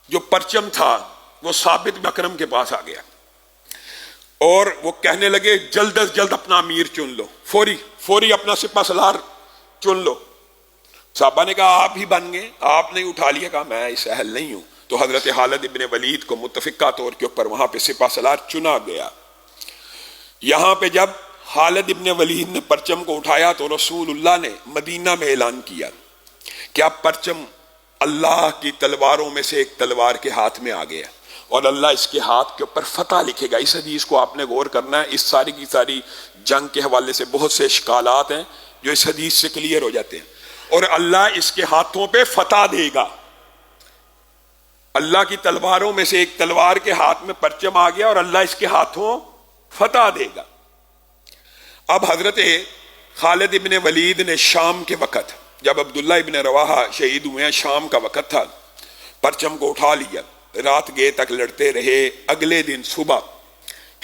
جو پرچم تھا وہ ثابت بن اکرم کے پاس آ گیا اور وہ کہنے لگے جلد از جلد اپنا امیر چن لو، فوری اپنا سپہ سالار چن لو۔ صحابہ نے کہا آپ ہی بن گئے، آپ نے اٹھا لیا، کہا میں اس اہل نہیں ہوں۔ تو حضرت خالد ابن ولید کو متفقہ طور کے اوپر وہاں پہ سپہ سالار چنا گیا۔ یہاں پہ جب خالد ابن ولید نے پرچم کو اٹھایا تو رسول اللہ نے مدینہ میں اعلان کیا کہ اب پرچم اللہ کی تلواروں میں سے ایک تلوار کے ہاتھ میں آ گیا اور اللہ اس کے ہاتھ کے اوپر فتح لکھے گا۔ اس حدیث کو آپ نے غور کرنا ہے، اس ساری کی ساری جنگ کے حوالے سے بہت سے اشکالات ہیں جو اس حدیث سے کلیئر ہو جاتے ہیں، اور اللہ اس کے ہاتھوں پہ فتح دے گا۔ اللہ کی تلواروں میں سے ایک تلوار کے ہاتھ میں پرچم آ گیا اور اللہ اس کے ہاتھوں فتح دے گا۔ اب حضرت خالد ابن ولید نے شام کے وقت، جب عبداللہ ابن رواحہ شہید ہوئے ہیں، شام کا وقت تھا، پرچم کو اٹھا لیا، رات گئے تک لڑتے رہے۔ اگلے دن صبح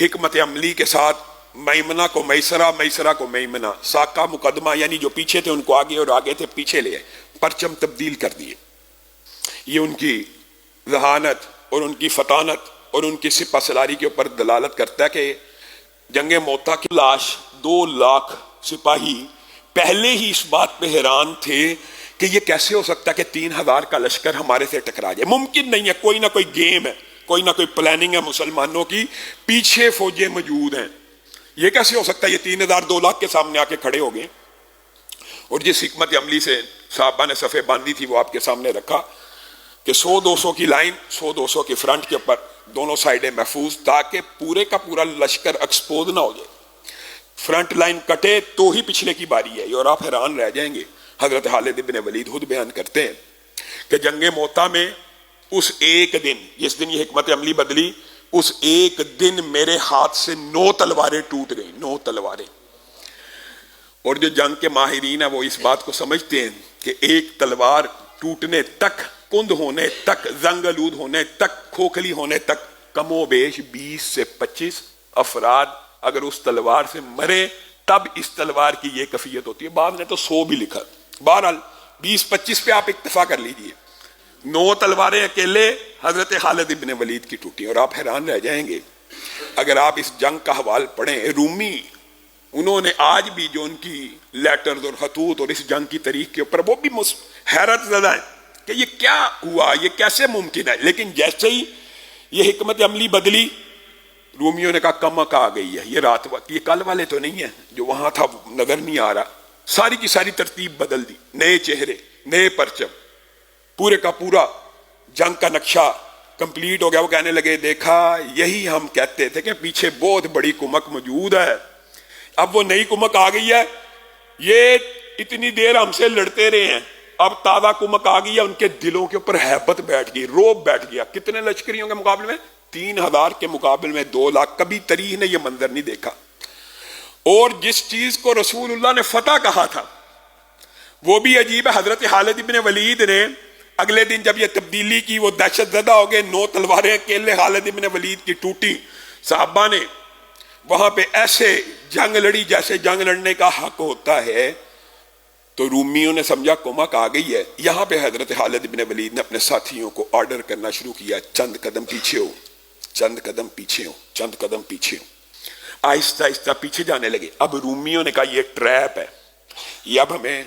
حکمت عملی کے ساتھ میمنہ کو میسرہ، میسرہ کو میمنہ، ساقہ مقدمہ یعنی جو پیچھے تھے ان کو آگے اور آگے تھے پیچھے لے آئے، پرچم تبدیل کر دیے۔ یہ ان کی ذہانت اور ان کی فطانت اور ان کی سپہ سالاری کے اوپر دلالت کرتا ہے کہ جنگ موتا کی لاش 2 لاکھ سپاہی پہلے ہی اس بات پہ حیران تھے کہ یہ کیسے ہو سکتا ہے کہ 3000 کا لشکر ہمارے سے ٹکرا جائے، ممکن نہیں ہے، کوئی نہ کوئی گیم ہے، کوئی نہ کوئی پلاننگ ہے مسلمانوں کی، پیچھے فوجیں موجود ہیں، یہ کیسے ہو سکتا ہے؟ یہ 3000 2 لاکھ کے سامنے آ کے کھڑے ہو گئے۔ اور جس حکمت عملی سے صحابہ نے صفیں باندھی تھی وہ آپ کے سامنے رکھا کہ 100-200 کی لائن، 100-200 کی فرنٹ کے اوپر، دونوں سائڈیں محفوظ تاکہ پورے کا پورا لشکر ایکسپوز نہ ہو جائے۔ فرنٹ لائن کٹے تو ہی پچھلے کی باری ہے، اور آپ حیران رہ جائیں گے۔ حضرت خالد ابن ولید خود بیان کرتے ہیں کہ جنگ موتا میں اس ایک دن، جس دن یہ حکمت عملی بدلی، اس ایک دن میرے ہاتھ سے 9 تلواریں ٹوٹ گئیں، 9 تلواریں۔ اور جو جنگ کے ماہرین ہیں وہ اس بات کو سمجھتے ہیں کہ ایک تلوار ٹوٹنے تک، کند ہونے تک، زنگ آلود ہونے تک، کھوکھلی ہونے تک کم و بیش 20 سے 25 افراد اگر اس تلوار سے مرے تب اس تلوار کی یہ کیفیت ہوتی ہے۔ بعض نے تو 100 بھی لکھا، بہرحال 20-25 پہ آپ اکتفا کر لیجئے۔ 9 تلواریں اکیلے حضرت خالد ابن ولید کی ٹوٹی، اور آپ حیران رہ جائیں گے اگر آپ اس جنگ کا حوال پڑھیں۔ رومی انہوں نے آج بھی جو ان کی لیٹرز اور خطوط اور اس جنگ کی تاریخ کے اوپر وہ بھی حیرت زدہ ہیں کہ یہ کیا ہوا، یہ کیسے ممکن ہے۔ لیکن جیسے ہی یہ حکمت عملی بدلی، رومیوں نے کہا کمک آ گئی ہے، یہ رات وقت، یہ کل والے تو نہیں ہیں، جو وہاں تھا نظر نہیں آ رہا۔ ساری کی ساری ترتیب بدل دی، نئے چہرے، نئے پرچم، پورے کا پورا جنگ کا نقشہ کمپلیٹ ہو گیا۔ وہ کہنے لگے دیکھا یہی ہم کہتے تھے کہ پیچھے بہت بڑی کمک موجود ہے، اب وہ نئی کمک آ گئی ہے، یہ اتنی دیر ہم سے لڑتے رہے ہیں، اب تازہ کمک آ گئی ہے۔ ان کے دلوں کے اوپر ہیبت بیٹھ گئی، روب بیٹھ گیا۔ کتنے لشکریوں کے مقابلے میں؟ 3000 کے مقابلے میں 2 لاکھ۔ کبھی تاریخ نے یہ منظر نہیں دیکھا۔ اور جس چیز کو رسول اللہ نے فتح کہا تھا وہ بھی عجیب ہے۔ حضرت خالد ابن ولید نے اگلے دن جب یہ تبدیلی کی، وہ دہشت زدہ ہو گئے، 9 تلواریں اکیلے خالد ابن ولید کی ٹوٹی۔ صحابہ نے وہاں پہ ایسے جنگ لڑی جیسے جنگ لڑنے کا حق ہوتا ہے۔ تو رومیوں نے سمجھا کمک آ گئی ہے۔ یہاں پہ حضرت خالد ابن ولید نے اپنے ساتھیوں کو آرڈر کرنا شروع کیا، چند قدم پیچھے ہو، چند قدم پیچھے ہو، چند قدم پیچھے ہو۔ آہستہ آہستہ پیچھے جانے لگے۔ اب رومیوں نے کہا یہ ٹریپ ہے، یہ اب ہمیں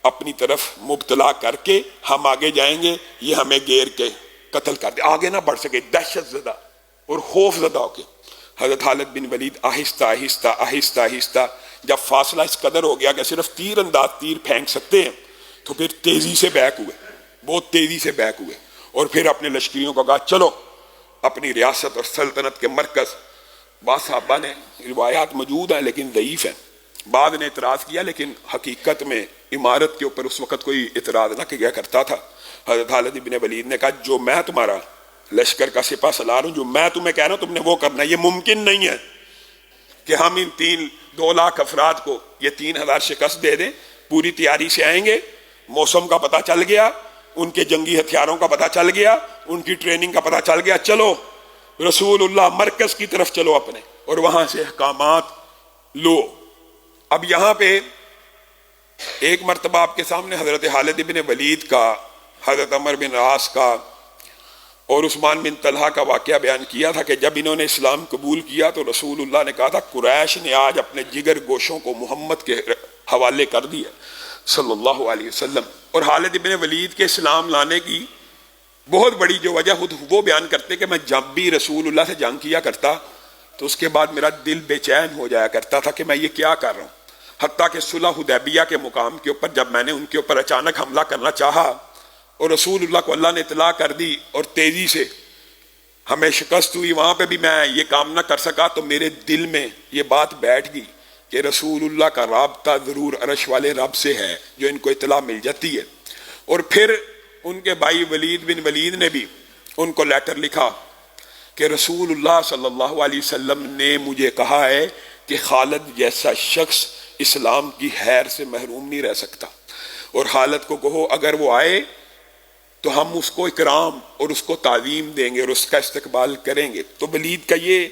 اپنی طرف مبتلا کر کے ہم آگے جائیں گے، یہ ہمیں گھیر کے قتل کر دے، آگے نہ بڑھ سکے۔ دہشت زدہ اور خوف زدہ ہو کے حضرت خالد بن ولید آہستہ آہستہ آہستہ آہستہ، جب فاصلہ اس قدر ہو گیا کہ صرف تیر انداز تیر پھینک سکتے ہیں، تو پھر تیزی سے بیک ہوئے، بہت تیزی سے بیک ہوئے، اور پھر اپنے لشکریوں کو کہا چلو اپنی ریاست اور سلطنت کے مرکز۔ بعض صحابہ نے، روایات موجود ہیں لیکن ضعیف ہیں، بعض نے اعتراض کیا، لیکن حقیقت میں عمارت کے اوپر اس وقت کوئی اعتراض نہ کیا کرتا تھا۔ حضرت خالد بن ولید نے کہا جو میں تمہارا لشکر کا سپہ سالار ہوں، جو میں تمہیں کہہ رہا ہوں تم نے وہ کرنا ہے۔ یہ ممکن نہیں ہے کہ ہم ان 2 لاکھ افراد کو یہ 3000 شکست دے دیں۔ پوری تیاری سے آئیں گے، موسم کا پتہ چل گیا، ان کے جنگی ہتھیاروں کا پتہ چل گیا، ان کی ٹریننگ کا پتہ چل گیا، چلو رسول اللہ مرکز کی طرف چلو اپنے، اور وہاں سے احکامات لو۔ اب یہاں پہ ایک مرتبہ آپ کے سامنے حضرت خالد بن ولید کا، حضرت عمر بن عاص کا اور عثمان بن طلحہ کا واقعہ بیان کیا تھا کہ جب انہوں نے اسلام قبول کیا تو رسول اللہ نے کہا تھا قریش نے آج اپنے جگر گوشوں کو محمد کے حوالے کر دیا صلی اللہ علیہ وسلم. اور خالد بن ولید کے اسلام لانے کی بہت بڑی جو وجہ وہ بیان کرتے کہ میں جب بھی رسول اللہ سے جنگ کیا کرتا تو اس کے بعد میرا دل بے چین ہو جایا کرتا تھا کہ میں یہ کیا کر رہا ہوں. حتیٰ کہ صلح حدیبیہ کے مقام کے اوپر جب میں نے ان کے اوپر اچانک حملہ کرنا چاہا اور رسول اللہ کو اللہ نے اطلاع کر دی اور تیزی سے ہمیں شکست ہوئی، وہاں پہ بھی میں یہ کام نہ کر سکا تو میرے دل میں یہ بات بیٹھ گئی کہ رسول اللہ کا رابطہ ضرور عرش والے رب سے ہے جو ان کو اطلاع مل جاتی ہے. اور پھر ان کے بھائی ولید بن ولید نے بھی ان کو لیٹر لکھا کہ رسول اللہ صلی اللہ علیہ وسلم نے مجھے کہا ہے کہ خالد جیسا شخص اسلام کی خیر سے محروم نہیں رہ سکتا، اور خالد کو کہو اگر وہ آئے تو ہم اس کو اکرام اور اس کو تعظیم دیں گے اور اس کا استقبال کریں گے. تو ولید کا یہ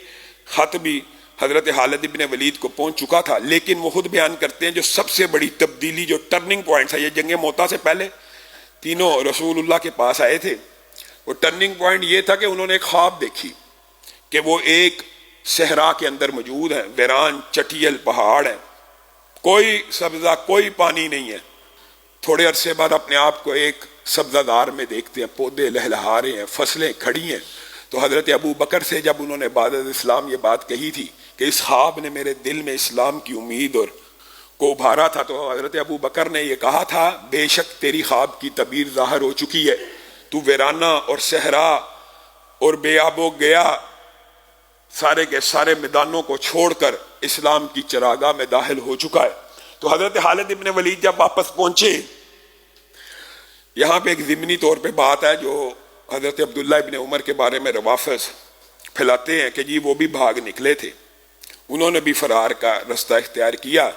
خط بھی حضرت خالد ابن ولید کو پہنچ چکا تھا. لیکن وہ خود بیان کرتے ہیں جو سب سے بڑی تبدیلی، جو ٹرننگ پوائنٹ ہے، یہ جنگ موتا سے پہلے تینوں رسول اللہ کے پاس آئے تھے. وہ ٹرننگ پوائنٹ یہ تھا کہ انہوں نے ایک خواب دیکھی کہ وہ ایک صحرا کے اندر موجود ہیں، ویران چٹیل پہاڑ ہیں، کوئی سبزہ کوئی پانی نہیں ہے. تھوڑے عرصے بعد اپنے آپ کو ایک سبزہ دار میں دیکھتے ہیں، پودے لہلہا رہے ہیں، فصلیں کھڑی ہیں. تو حضرت ابو بکر سے جب انہوں نے بعد از اسلام یہ بات کہی تھی کہ اس خواب نے میرے دل میں اسلام کی امید اور کو ابھارا تھا، تو حضرت ابو بکر نے یہ کہا تھا بے شک تیری خواب کی تعبیر ظاہر ہو چکی ہے، تو ویرانہ اور صحرا اور بے آب و گیا سارے کے سارے میدانوں کو چھوڑ کر اسلام کی چراگاہ میں داخل ہو چکا ہے. تو حضرت خالد ابن ولید جب واپس پہنچے، یہاں پہ ایک ضمنی طور پہ بات ہے جو حضرت عبداللہ ابن عمر کے بارے میں روافظ پھیلاتے ہیں کہ جی وہ بھی بھاگ نکلے تھے، انہوں نے بھی فرار کا رستہ اختیار کیا.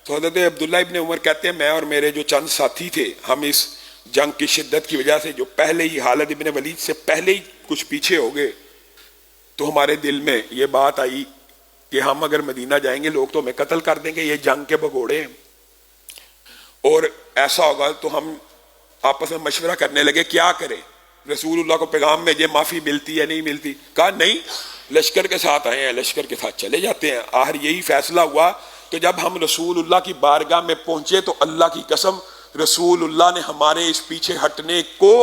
تو حضرت عبداللہ ابن عمر کہتے ہیں میں اور میرے جو چند ساتھی تھے ہم اس جنگ کی شدت کی وجہ سے جو پہلے ہی خالد ابن ولید سے پہلے ہی کچھ پیچھے ہو گئے، تو ہمارے دل میں یہ بات آئی کہ ہم اگر مدینہ جائیں گے لوگ تو ہمیں قتل کر دیں گے، یہ جنگ کے بگوڑے ہیں، اور ایسا ہوگا تو ہم آپس میں مشورہ کرنے لگے کیا کریں. رسول اللہ کو پیغام میں یہ معافی ملتی ہے نہیں ملتی؟ کہا نہیں، لشکر کے ساتھ آئے ہیں، لشکر کے ساتھ چلے جاتے ہیں. آخر یہی فیصلہ ہوا کہ جب ہم رسول اللہ کی بارگاہ میں پہنچے تو اللہ کی قسم رسول اللہ نے ہمارے اس پیچھے ہٹنے کو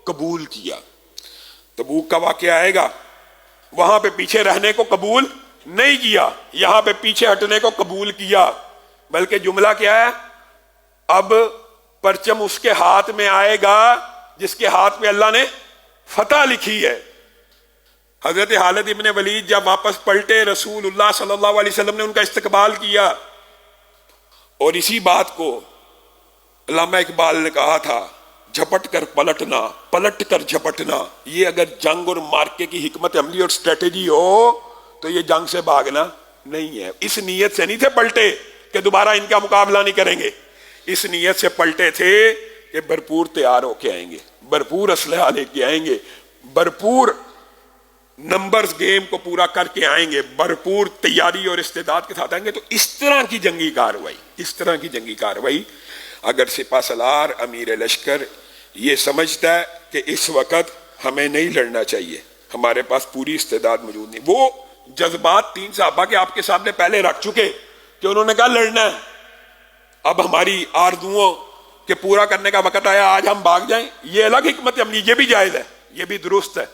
قبول کیا. تبوک کا واقعہ آئے گا، وہاں پہ پیچھے رہنے کو قبول نہیں کیا، یہاں پہ پیچھے ہٹنے کو قبول کیا. بلکہ جملہ کیا ہے، اب پرچم اس کے ہاتھ میں آئے گا جس کے ہاتھ میں اللہ نے فتح لکھی ہے. حضرت خالد ابن ولید جب واپس پلٹے، رسول اللہ صلی اللہ علیہ وسلم نے ان کا استقبال کیا. اور اسی بات کو علامہ اقبال نے کہا تھا، جھپٹ کر پلٹنا، پلٹ کر جھپٹنا. یہ اگر جنگ اور مارکے کی حکمت عملی اور اسٹریٹجی ہو تو یہ جنگ سے بھاگنا نہیں ہے. اس نیت سے نہیں تھے پلٹے کہ دوبارہ ان کا مقابلہ نہیں کریں گے، اس نیت سے پلٹے تھے کہ بھرپور تیار ہو کے آئیں گے، بھرپور اسلحہ لے کے آئیں گے، بھرپور نمبرز گیم کو پورا کر کے آئیں گے، بھرپور تیاری اور استعداد کے ساتھ آئیں گے. تو اس طرح کی جنگی کارروائی، اس طرح کی جنگی کارروائی اگر سپہ سالار امیر لشکر یہ سمجھتا ہے کہ اس وقت ہمیں نہیں لڑنا چاہیے، ہمارے پاس پوری استعداد موجود نہیں، وہ جذبات تین صحابہ کے آپ کے سامنے پہلے رکھ چکے کہ انہوں نے کہا لڑنا ہے، اب ہماری آرزوؤں کے پورا کرنے کا وقت آیا، آج ہم بھاگ جائیں، یہ الگ حکمت عملی، یہ بھی جائز ہے، یہ بھی درست ہے.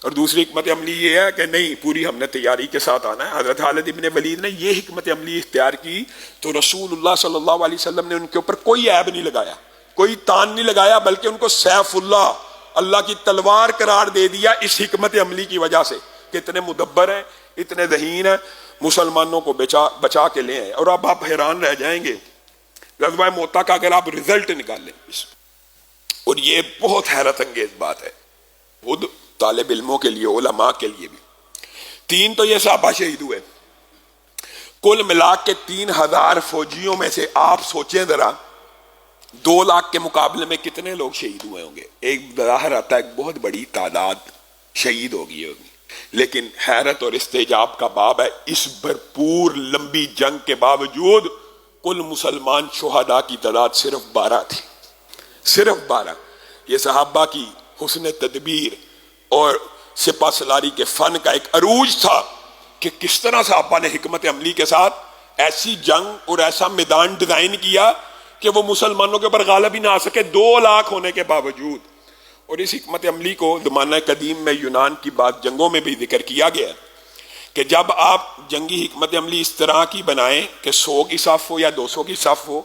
اور دوسری حکمت عملی یہ ہے کہ نہیں، پوری ہم نے تیاری کے ساتھ آنا ہے. حضرت خالد ابن ولید نے یہ حکمت عملی اختیار کی تو رسول اللہ صلی اللہ علیہ وسلم نے ان کے اوپر کوئی عیب نہیں لگایا، کوئی تان نہیں لگایا، بلکہ ان کو سیف اللہ، اللہ کی تلوار قرار دے دیا اس حکمت عملی کی وجہ سے کہ اتنے مدبر ہیں، اتنے ذہین ہیں، مسلمانوں کو بچا کے لے آئے. اور اب آپ حیران رہ جائیں گے غزوہ موتا کا اگر آپ رزلٹ نکال لیں، اور یہ بہت حیرت انگیز بات ہے خود طالب علموں کے لیے، علماء کے لیے بھی. 3 تو یہ صحابہ شہید ہوئے، کل ملا کے 3000 فوجیوں میں سے آپ سوچیں ذرا 2 لاکھ کے مقابلے میں کتنے لوگ شہید ہوئے ہوں گے. ایک ظاہر آتا ہے ایک بہت بڑی تعداد شہید ہوگی. لیکن حیرت اور استعجاب کا باب ہے، اس بھرپور لمبی جنگ کے باوجود کل مسلمان شہداء کی تعداد صرف 12 تھی، صرف 12. یہ صحابہ کی حسن تدبیر، اور سپہ سلاری کے فن کا ایک عروج تھا کہ کس طرح صحابہ نے حکمت عملی کے ساتھ ایسی جنگ اور ایسا میدان ڈیزائن کیا کہ وہ مسلمانوں کے اوپر غالب ہی نہ آ سکے 2 لاکھ ہونے کے باوجود. اور اس حکمت عملی کو زمانہ قدیم میں یونان کی بعض جنگوں میں بھی ذکر کیا گیا کہ جب آپ جنگی حکمت عملی اس طرح کی بنائیں کہ 100 کی صف ہو یا 200 کی صف ہو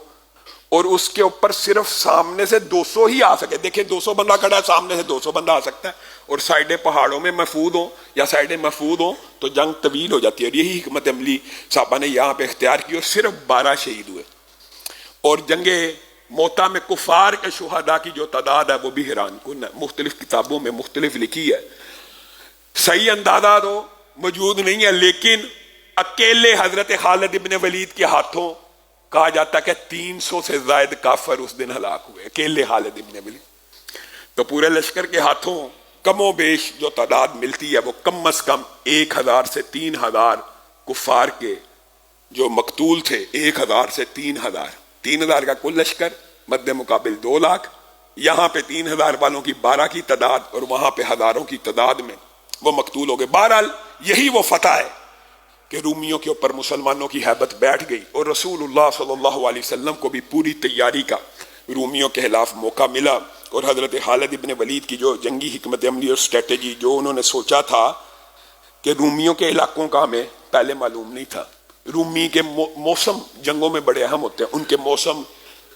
اور اس کے اوپر صرف سامنے سے 200 ہی آ سکے. دیکھیں 200 بندہ کھڑا ہے, سامنے سے 200 بندہ آ سکتا ہے, اور سائڈیں پہاڑوں میں محفوظ ہوں یا سائڈیں محفوظ ہوں تو جنگ طویل ہو جاتی ہے. اور یہی حکمت عملی صحابہ نے یہاں پہ اختیار کی اور صرف 12 شہید ہوئے. اور جنگ موتا میں کفار کے شہداء کی جو تعداد ہے وہ بھی حیران کن ہے, مختلف کتابوں میں مختلف لکھی ہے, صحیح اندازہ تو موجود نہیں ہے, لیکن اکیلے حضرت خالد ابن ولید کے ہاتھوں کہا جاتا ہے کہ 300 سے زائد کافر اس دن ہلاک ہوئے, اکیلے خالد ابن ولید. تو پورے لشکر کے ہاتھوں کم و بیش جو تعداد ملتی ہے وہ کم از کم 1000 سے 3000 کفار کے جو مقتول تھے, 1000 سے 3000 کا کل لشکر مد مقابل 2 لاکھ. یہاں پہ 3000 والوں کی 12 کی تعداد اور وہاں پہ ہزاروں کی تعداد میں وہ مقتول ہو گئے. بہرحال یہی وہ فتح ہے کہ رومیوں کے اوپر مسلمانوں کی ہیبت بیٹھ گئی, اور رسول اللہ صلی اللہ علیہ وسلم کو بھی پوری تیاری کا رومیوں کے خلاف موقع ملا. اور حضرت خالد ابن ولید کی جو جنگی حکمت عملی اور اسٹریٹجی جو انہوں نے سوچا تھا کہ رومیوں کے علاقوں کا ہمیں پہلے معلوم نہیں تھا. رومی کے موسم جنگوں میں بڑے اہم ہوتے ہیں, ان کے موسم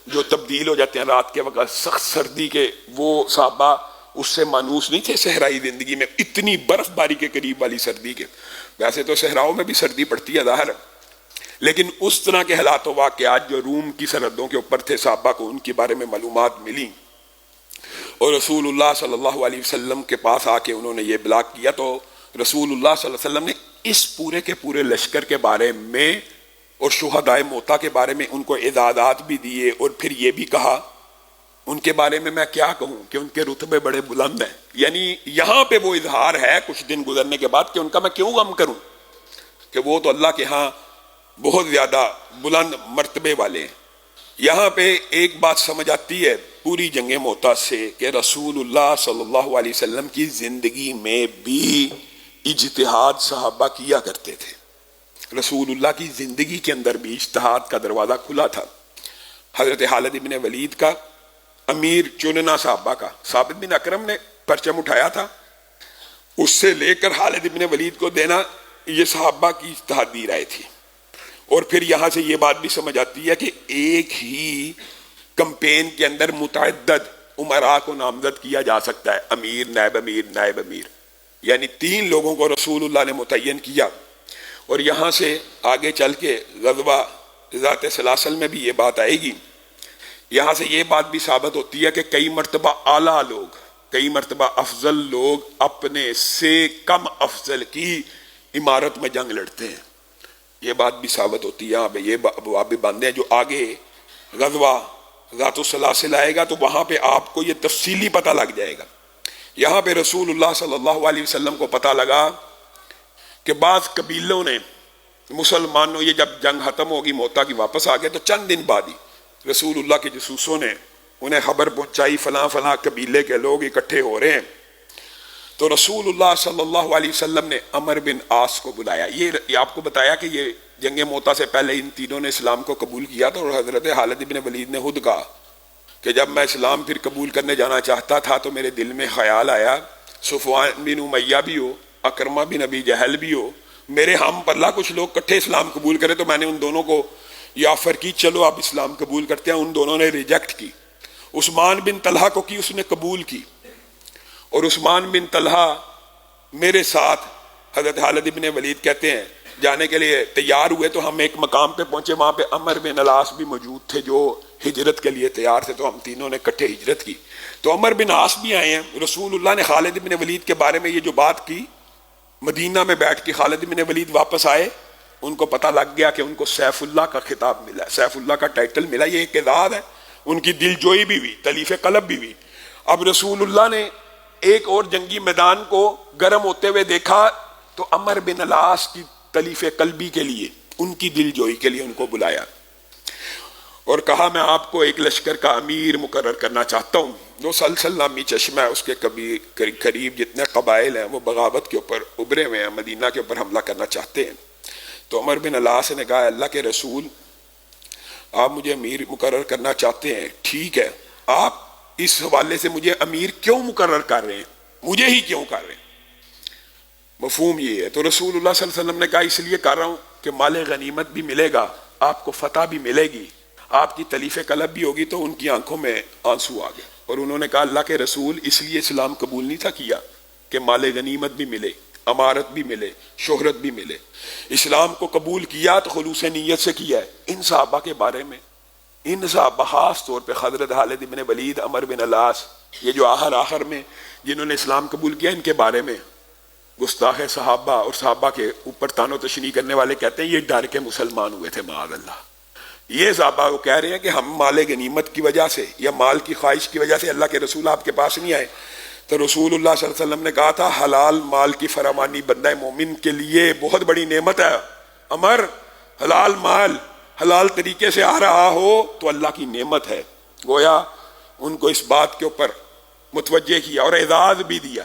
جو تبدیل ہو جاتے ہیں رات کے وقت, سخت سردی کے, وہ صحابہ اس سے مانوس نہیں تھے صحرائی زندگی میں, اتنی برف باری کے قریب والی سردی کے. ویسے تو صحراؤں میں بھی سردی پڑتی ہے ظاہر, لیکن اس طرح کے حالات و واقعات جو روم کی سرحدوں کے اوپر تھے صحابہ کو ان کے بارے میں معلومات ملی, اور رسول اللہ صلی اللہ علیہ وسلم کے پاس آ کے انہوں نے یہ بلاغ کیا. تو رسول اللہ صلی اللہ علیہ وسلم نے اس پورے کے پورے لشکر کے بارے میں اور شہدائے موتا کے بارے میں ان کو اعزازات بھی دیے, اور پھر یہ بھی کہا ان کے بارے میں کیا کہوں کہ ان کے رتبے بڑے بلند ہیں. یعنی یہاں پہ وہ اظہار ہے کچھ دن گزرنے کے بعد کہ ان کا میں کیوں غم کروں, کہ وہ تو اللہ کے ہاں بہت زیادہ بلند مرتبے والے ہیں. یہاں پہ ایک بات سمجھ آتی ہے پوری جنگ موتا سے کہ رسول اللہ صلی اللہ علیہ وسلم کی زندگی میں بھی اجتہاد صحابہ کیا کرتے تھے. رسول اللہ کی زندگی کے اندر بھی اجتہاد کا دروازہ کھلا تھا. حضرت خالد ابن ولید کا امیر چننا صحابہ کا, ثابت بن اکرم نے پرچم اٹھایا تھا, اس سے لے کر خالد ابن ولید کو دینا یہ صحابہ کی اجتہادی رائے تھی. اور پھر یہاں سے یہ بات بھی سمجھ آتی ہے کہ ایک ہی کمپین کے اندر متعدد امراء کو نامزد کیا جا سکتا ہے, امیر نائب امیر نائب امیر, یعنی 3 لوگوں کو رسول اللہ نے متعین کیا. اور یہاں سے آگے چل کے غزوہ ذات سلاسل میں بھی یہ بات آئے گی. یہاں سے یہ بات بھی ثابت ہوتی ہے کہ کئی مرتبہ اعلیٰ لوگ, کئی مرتبہ افضل لوگ اپنے سے کم افضل کی عمارت میں جنگ لڑتے ہیں. یہ بات بھی ثابت ہوتی ہے. یہاں پہ یہ ابواب بھی باندھے ہیں جو آگے غزوہ ذات السلاسل آئے گا تو وہاں پہ آپ کو یہ تفصیلی پتہ لگ جائے گا. یہاں پہ رسول اللہ صلی اللہ علیہ وسلم کو پتہ لگا کہ بعض قبیلوں نے مسلمانوں, یہ جب جنگ ختم ہوگی موتا کی واپس آ گئے تو چند دن بعد ہی رسول اللہ کے جاسوسوں نے انہیں خبر پہنچائی فلاں فلاں قبیلے کے لوگ اکٹھے ہو رہے ہیں. تو رسول اللہ صلی اللہ علیہ وسلم نے عمر بن عاص کو بلایا. یہ آپ کو بتایا کہ یہ جنگ موتا سے پہلے ان تینوں نے اسلام کو قبول کیا تھا, اور حضرت خالد بن ولید نے خود کہا کہ جب میں اسلام پھر قبول کرنے جانا چاہتا تھا تو میرے دل میں خیال آیا صفوان بن امیہ بھی ہو, اکرمہ بن ابی جہل بھی ہو, میرے ہم پلہ کچھ لوگ کٹھے اسلام قبول کرے, تو میں نے ان دونوں کو یہ آفر کی چلو آپ اسلام قبول کرتے ہیں. ان دونوں نے ریجیکٹ کی. عثمان بن طلحہ کو کی, اس نے قبول کی, اور عثمان بن طلحہ میرے ساتھ حضرت خالد بن ولید کہتے ہیں جانے کے لیے تیار ہوئے. تو ہم ایک مقام پہ پہنچے, وہاں پہ عمر بن العاص بھی موجود تھے جو ہجرت کے لیے تیار تھے, تو ہم تینوں نے کٹھے ہجرت کی. تو عمر بن عاص بھی آئے ہیں. رسول اللہ نے خالد بن ولید کے بارے میں یہ جو بات کی, مدینہ میں بیٹھ کے خالد بن ولید واپس آئے, ان کو پتہ لگ گیا کہ ان کو سیف اللہ کا خطاب ملا, سیف اللہ کا ٹائٹل ملا. یہ ایک اعزاز ہے. ان کی دل جوئی بھی ہوئی, تلیف قلب بھی ہوئی. اب رسول اللہ نے ایک اور جنگی میدان کو گرم ہوتے ہوئے دیکھا تو عمر بن العاص کی تلیف قلبی کے لیے, ان کی دل جوئی کے لیے ان کو بلایا. اور کہا میں آپ کو ایک لشکر کا امیر مقرر کرنا چاہتا ہوں. جو سلسل نامی چشمہ ہے اس کے قریب جتنے قبائل ہیں وہ بغاوت کے اوپر ابھرے ہوئے ہیں، مدینہ کے اوپر حملہ کرنا چاہتے ہیں. تو عمر بن العاص نے کہا اللہ کے رسول آپ مجھے امیر مقرر کرنا چاہتے ہیں، ٹھیک ہے، آپ اس حوالے سے مجھے امیر کیوں مقرر کر رہے ہیں، مجھے ہی کیوں کر رہے ہیں؟ مفہوم یہ ہے. تو رسول اللہ صلی اللہ علیہ وسلم نے کہا اس لیے کر رہا ہوں کہ مال غنیمت بھی ملے گا، آپ کو فتح بھی ملے گی، آپ کی تلیف قلب بھی ہوگی. تو ان کی آنکھوں میں آنسو آ گئے اور انہوں نے کہا اللہ کے رسول اس لیے اسلام قبول نہیں تھا کیا کہ مال غنیمت بھی ملے، امارت بھی ملے، شہرت بھی ملے. اسلام کو قبول کیا تو خلوص نیت سے کیا ہے. ان صحابہ کے بارے میں، ان صحابہ خاص طور پہ حضرت خالد بن ولید، عمر بن العاص، یہ جو آخر میں جنہوں نے اسلام قبول کیا، ان کے بارے میں گستاخ صحابہ اور صحابہ کے اوپر تان و تشنیع کرنے والے کہتے ہیں یہ ڈر کے مسلمان ہوئے تھے معاذ اللہ. یہ صحابہ وہ کہہ رہے ہیں کہ ہم مال غنیمت کی وجہ سے یا مال کی خواہش کی وجہ سے اللہ کے رسول آپ کے پاس نہیں آئے. تو رسول اللہ صلی اللہ علیہ وسلم نے کہا تھا حلال مال کی فراوانی بندہ مومن کے لیے بہت بڑی نعمت ہے. عمر، حلال مال حلال طریقے سے آ رہا ہو تو اللہ کی نعمت ہے. گویا ان کو اس بات کے اوپر متوجہ کیا اور اعزاز بھی دیا.